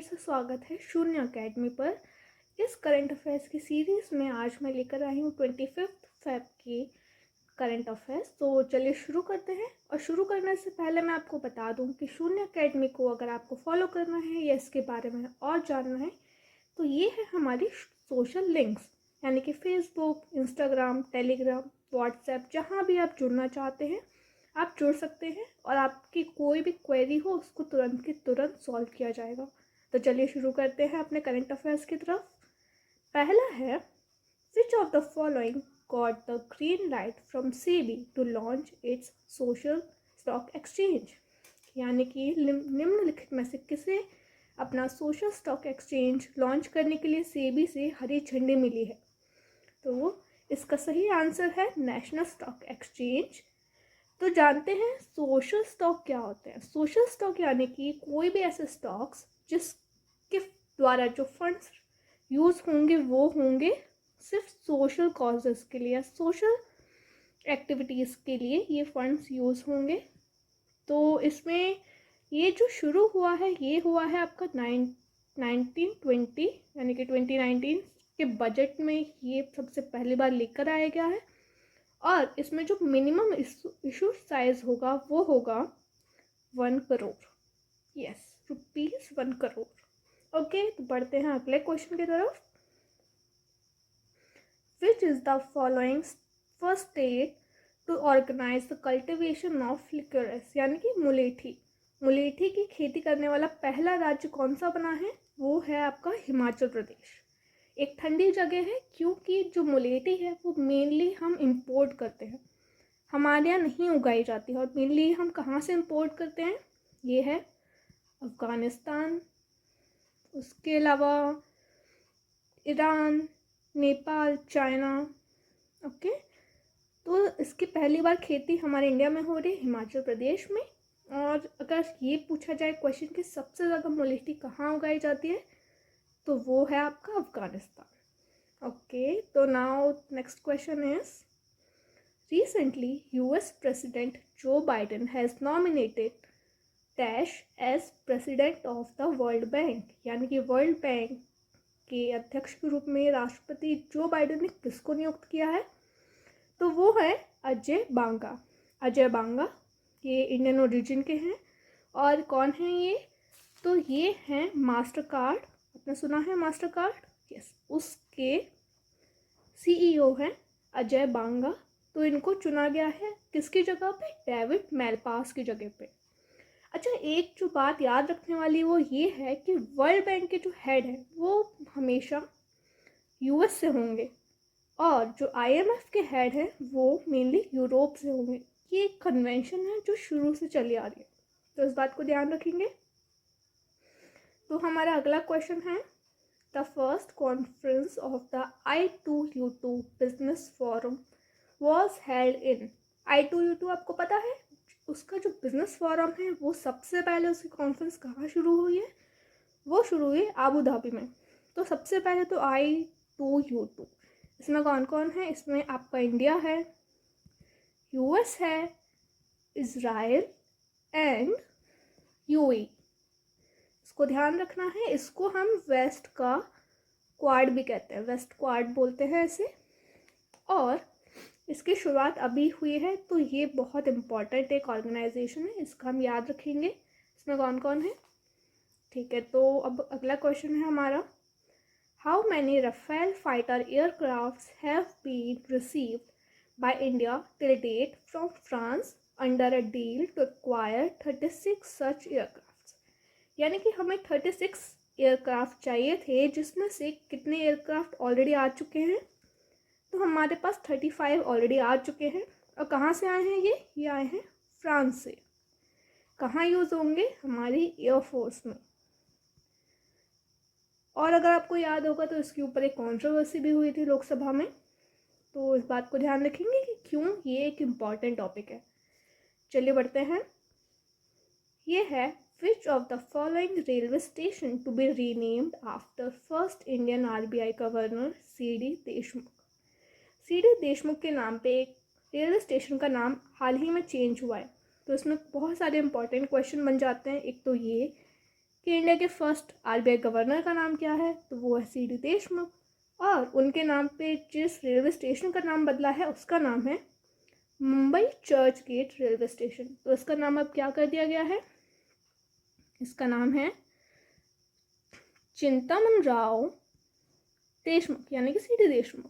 फिर से स्वागत है शून्य अकेडमी पर। इस करंट अफेयर्स की सीरीज़ में आज मैं लेकर आई हूँ 25 फेब की करंट अफेयर्स। तो चलिए शुरू करते हैं। और शुरू करने से पहले मैं आपको बता दूँ कि शून्य अकेडमी को अगर आपको फॉलो करना है या इसके बारे में और जानना है तो ये है हमारी सोशल लिंक्स, यानी कि फेसबुक, इंस्टाग्राम, टेलीग्राम, व्हाट्सएप, जहाँ भी आप जुड़ना चाहते हैं आप जुड़ सकते हैं और आपकी कोई भी क्वेरी हो उसको तुरंत की तुरंत सॉल्व किया जाएगा। तो चलिए शुरू करते हैं अपने करंट अफेयर्स की तरफ। पहला है, which of the following got the green light from SEBI to launch its social stock exchange, यानी कि निम्नलिखित में से किसे अपना सोशल स्टॉक एक्सचेंज लॉन्च करने के लिए सेबी से हरी झंडी मिली है। तो इसका सही आंसर है नेशनल स्टॉक एक्सचेंज। तो जानते हैं सोशल स्टॉक क्या होते हैं। सोशल स्टॉक यानी कि कोई भी ऐसे स्टॉक्स जिसके द्वारा जो फंड्स यूज़ होंगे वो होंगे सिर्फ सोशल कॉजेज़ के लिए, सोशल एक्टिविटीज़ के लिए ये फंड्स यूज़ होंगे। तो इसमें ये जो शुरू हुआ है ये हुआ है आपका 1920 यानी कि 2019 के बजट में ये सबसे पहली बार लेकर आया गया है। और इसमें जो मिनिमम इशू साइज होगा वो होगा 1 करोड़, यस, ₹1 करोड़। ओके, तो बढ़ते हैं अगले क्वेश्चन की तरफ। Which is the following first state to organise the cultivation of liquorice, यानी कि मुलेठी की खेती करने वाला पहला राज्य कौन सा बना है? वो है आपका हिमाचल प्रदेश। एक ठंडी जगह है क्योंकि जो मुलेठी है वो मेनली हम इंपोर्ट करते हैं, हमारे यहाँ नहीं उगाई जाती है। और मेनली हम कहाँ से इंपोर्ट करते हैं? ये है अफ़गानिस्तान, उसके अलावा ईरान, नेपाल, चाइना। ओके, तो इसकी पहली बार खेती हमारे इंडिया में हो रही है, हिमाचल प्रदेश में। और अगर ये पूछा जाए क्वेश्चन कि सबसे ज़्यादा मुलेठी कहाँ उगाई जाती है तो वो है आपका अफ़गानिस्तान। ओके, तो now next question is, recently US President Joe Biden has nominated Dash as president of the World Bank, यानी कि वर्ल्ड बैंक के अध्यक्ष के रूप में राष्ट्रपति जो बाइडेन ने किसको नियुक्त किया है? तो वो है अजय बांगा। अजय बांगा ये इंडियन ओरिजिन के हैं। और कौन है ये? तो ये हैं मास्टर कार्ड, आपने सुना है मास्टर कार्ड? यस, उसके CEO हैं अजय बांगा। तो इनको चुना गया है किसकी जगह पे? डेविड मेलपास की जगह पे। अच्छा, एक जो बात याद रखने वाली वो ये है कि वर्ल्ड बैंक के जो हेड हैं वो हमेशा US से होंगे और जो IMF के हेड हैं वो मेनली यूरोप से होंगे। ये एक कन्वेंशन है जो शुरू से चली आ रही है, तो इस बात को ध्यान रखेंगे। तो हमारा अगला क्वेश्चन है, the first conference of the I2U2 business forum was held in. I2U2 आपको पता है उसका जो बिजनेस फोरम है वो सबसे पहले उसकी कॉन्फ्रेंस कहाँ शुरू हुई है? वो शुरू हुई आबू धाबी में। तो सबसे पहले तो I2U2, इसमें कौन कौन है? इसमें आपका इंडिया है, US है, इज़राइल एंड UAE। इसको ध्यान रखना है, इसको हम वेस्ट का क्वाड भी कहते हैं, वेस्ट क्वाड बोलते हैं इसे। और इसकी शुरुआत अभी हुई है, तो ये बहुत इम्पॉर्टेंट एक ऑर्गेनाइजेशन है, इसका हम याद रखेंगे। इसमें कौन कौन है? ठीक है, तो अब अगला क्वेश्चन है हमारा, how many Rafale fighter aircrafts have been received by India till date from France under a deal to acquire 36 such aircrafts, यानी कि हमें 36 एयरक्राफ्ट चाहिए थे जिसमें से कितने एयरक्राफ्ट ऑलरेडी आ चुके हैं? तो हमारे पास 35 ऑलरेडी आ चुके हैं। और कहाँ से आए हैं ये आए हैं फ्रांस से। कहाँ यूज़ होंगे? हमारी एयरफोर्स में। और अगर आपको याद होगा तो इसके ऊपर एक कंट्रोवर्सी भी हुई थी लोकसभा में, तो इस बात को ध्यान रखेंगे कि क्यों ये एक इम्पॉर्टेंट टॉपिक है। चलिए बढ़ते हैं। ये है, which of the following railway station to be renamed after first Indian RBI governor CD Deshmukh. CD Deshmukh के नाम पे एक रेलवे स्टेशन का नाम हाल ही में चेंज हुआ है। तो इसमें बहुत सारे इंपॉर्टेंट क्वेश्चन बन जाते हैं। एक तो ये कि इंडिया के फर्स्ट आरबीआई गवर्नर का नाम क्या है, तो वो है सी.डी. देशमुख। और उनके नाम पे जिस रेलवे स्टेशन का नाम बदला है उसका नाम है Mumbai Churchgate railway station. तो इसका नाम अब क्या कर दिया गया है, इसका नाम है चिंतामन राव देशमुख, यानी कि सी.डी. देशमुख।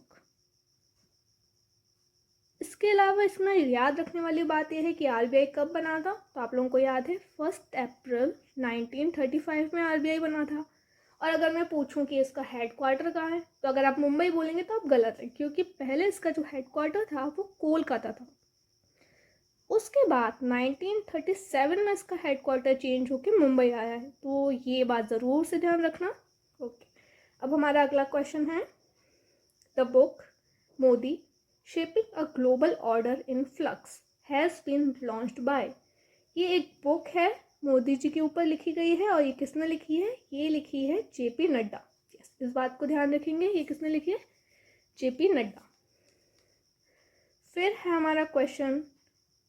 इसके अलावा इसमें याद रखने वाली बात यह है कि आरबीआई कब बना था, तो आप लोगों को याद है 1 अप्रैल 1935 में आरबीआई बना था। और अगर मैं पूछूं कि इसका हेडक्वार्टर कहाँ है, तो अगर आप मुंबई बोलेंगे तो आप गलत है, क्योंकि पहले इसका जो हेडक्वार्टर था वो कोलकाता था। उसके बाद 1937 में इसका हेडक्वार्टर चेंज होकर मुंबई आया है, तो ये बात ज़रूर से ध्यान रखना। ओके, अब हमारा अगला क्वेश्चन है, the book Modi shaping a global order in flux has been launched by. ये एक बुक है, मोदी जी के ऊपर लिखी गई है, और ये किसने लिखी है, ये लिखी है जेपी नड्डा। इस बात को ध्यान रखेंगे, ये किसने लिखी है, जेपी नड्डा। फिर है हमारा question,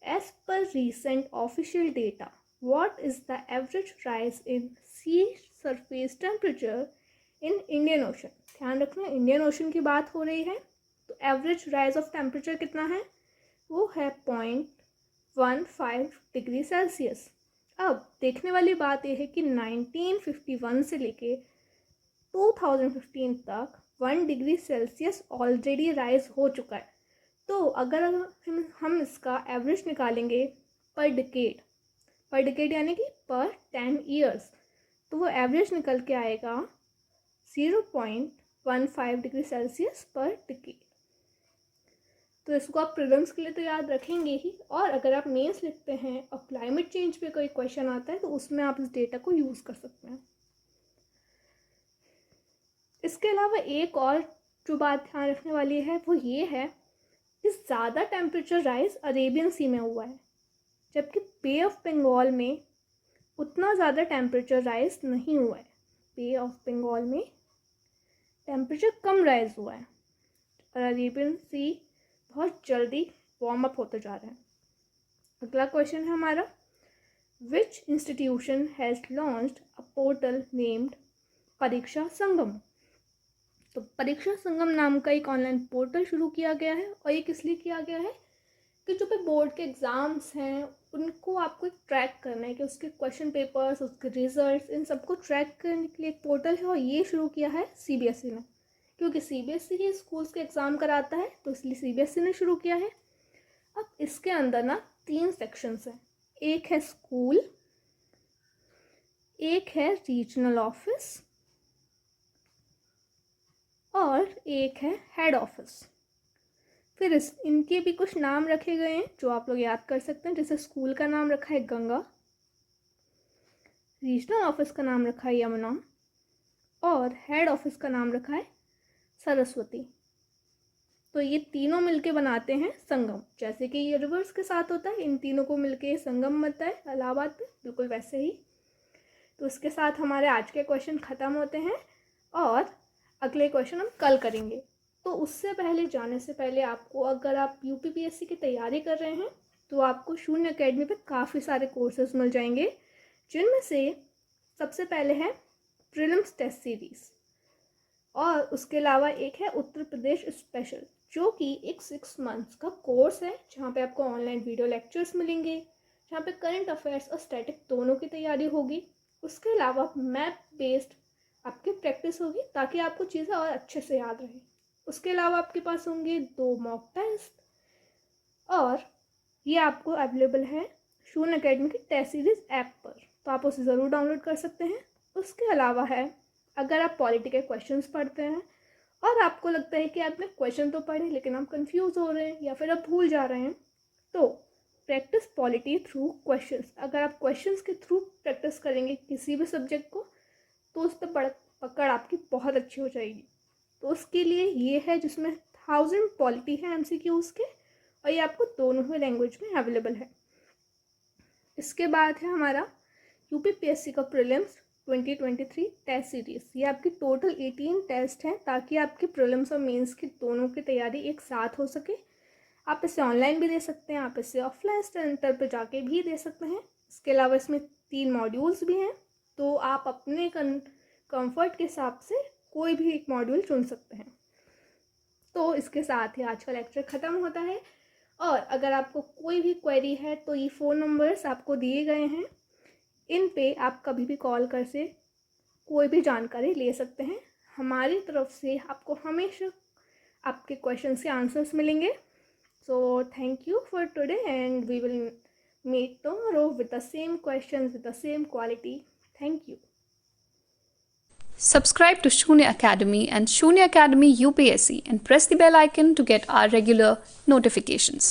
as per recent official data what is the average rise in sea surface temperature in Indian Ocean. ध्यान रखना, इंडियन ओशन की बात हो रही है, तो एवरेज राइज ऑफ टेम्परेचर कितना है, वो है 0.15 डिग्री सेल्सियस। अब देखने वाली बात यह है कि 1951 से लेके 2015 तक 1 डिग्री सेल्सियस ऑलरेडी राइज हो चुका है। तो अगर हम इसका एवरेज निकालेंगे पर डिकेड यानी कि पर 10 ईयर्स, तो वो एवरेज निकल के आएगा 0.15 डिग्री सेल्सियस पर डिकेड। तो इसको आप प्रीलिम्स के लिए तो याद रखेंगे ही, और अगर आप मेंस लिखते हैं और क्लाइमेट चेंज पे कोई क्वेश्चन आता है तो उसमें आप इस डेटा को यूज़ कर सकते हैं। इसके अलावा एक और जो बात ध्यान रखने वाली है वो ये है कि ज़्यादा टेम्परेचर राइज अरेबियन सी में हुआ है, जबकि बे ऑफ बंगाल में उतना ज़्यादा टेम्परेचर राइज नहीं हुआ है। बे ऑफ बंगाल में टेम्परेचर कम राइज हुआ है, और अरेबियन सी बहुत जल्दी वार्म अप होते जा रहे हैं। अगला क्वेश्चन है हमारा, विच institution has launched a portal named परीक्षा संगम। तो परीक्षा संगम नाम का एक ऑनलाइन पोर्टल शुरू किया गया है, और ये किस लिए किया गया है कि जो पे बोर्ड के एग्ज़ाम्स हैं उनको आपको ट्रैक करना है, कि उसके क्वेश्चन पेपर्स, उसके रिजल्ट्स, इन सबको ट्रैक करने के लिए एक पोर्टल है, और ये शुरू किया है सीबीएसई ने, क्योंकि सीबीएसई ही स्कूल्स के एग्ज़ाम कराता है, तो इसलिए सीबीएसई ने शुरू किया है। अब इसके अंदर ना 3 सेक्शंस हैं, एक है स्कूल, एक है रीजनल ऑफिस, और एक है हेड ऑफिस। फिर इनके भी कुछ नाम रखे गए हैं जो आप लोग याद कर सकते हैं, जैसे स्कूल का नाम रखा है गंगा, रीजनल ऑफिस का नाम रखा है यमुना, और हेड ऑफिस का नाम रखा है सरस्वती। तो ये तीनों मिलके बनाते हैं संगम, जैसे कि ये रिवर्स के साथ होता है, इन तीनों को मिलके संगम बनता है इलाहाबाद में, बिल्कुल वैसे ही। तो इसके साथ हमारे आज के क्वेश्चन ख़त्म होते हैं, और अगले क्वेश्चन हम कल करेंगे। तो उससे पहले जाने से पहले आपको, अगर आप यूपीपीएससी की तैयारी कर रहे हैं तो आपको शून्य अकेडमी पे काफ़ी सारे कोर्सेज मिल जाएंगे, जिनमें से सबसे पहले है प्रीलिम्स टेस्ट सीरीज़, और उसके अलावा एक है उत्तर प्रदेश स्पेशल, जो कि एक 6 मंथ्स का कोर्स है, जहाँ पे आपको ऑनलाइन वीडियो लेक्चर्स मिलेंगे, जहाँ पे करंट अफेयर्स और स्टैटिक दोनों की तैयारी होगी। उसके अलावा मैप बेस्ड आपकी प्रैक्टिस होगी, ताकि आपको चीज़ें और अच्छे से याद रहें। उसके अलावा आपके पास होंगे 2 मॉक टेस्ट, और ये आपको अवेलेबल है शून्य अकेडमी की टेस्ट सीरीज़ ऐप पर, तो आप उसे ज़रूर डाउनलोड कर सकते हैं। उसके अलावा है, अगर आप पॉलिटी के क्वेश्चंस पढ़ते हैं और आपको लगता है कि आपने क्वेश्चन तो पढ़े लेकिन आप कंफ्यूज हो रहे हैं या फिर आप भूल जा रहे हैं, तो प्रैक्टिस पॉलिटी थ्रू क्वेश्चंस। अगर आप क्वेश्चंस के थ्रू प्रैक्टिस करेंगे किसी भी सब्जेक्ट को, तो उस पर पकड़ आपकी बहुत अच्छी हो जाएगी। तो उसके लिए ये है जिसमें 1000 पॉलिटी है MCQs के, और ये आपको दोनों ही लैंग्वेज में अवेलेबल है। इसके बाद है हमारा यूपीपीएससी का प्रीलिम्स 2023 टेस्ट सीरीज़। ये आपकी टोटल 18 टेस्ट हैं, ताकि आपकी प्रीलिम्स और मेंस की दोनों की तैयारी एक साथ हो सके। आप इसे ऑनलाइन भी दे सकते हैं, आप इसे ऑफलाइन सेंटर पर जाके भी दे सकते हैं। इसके अलावा इसमें 3 मॉड्यूल्स भी हैं, तो आप अपने कंफर्ट के हिसाब से कोई भी एक मॉड्यूल चुन सकते हैं। तो इसके साथ ही आज का लेक्चर ख़त्म होता है। और अगर आपको कोई भी क्वेरी है तो ये फ़ोन नंबर्स आपको दिए गए हैं, इन पे आप कभी भी कॉल कर से कोई भी जानकारी ले सकते हैं। हमारी तरफ से आपको हमेशा आपके क्वेश्चन के आंसर्स मिलेंगे। So thank you for today and we will meet tomorrow with the same questions with the same quality. Thank you. Subscribe to Shunya Academy and Shunya Academy UPSC and press the bell icon to get our regular notifications.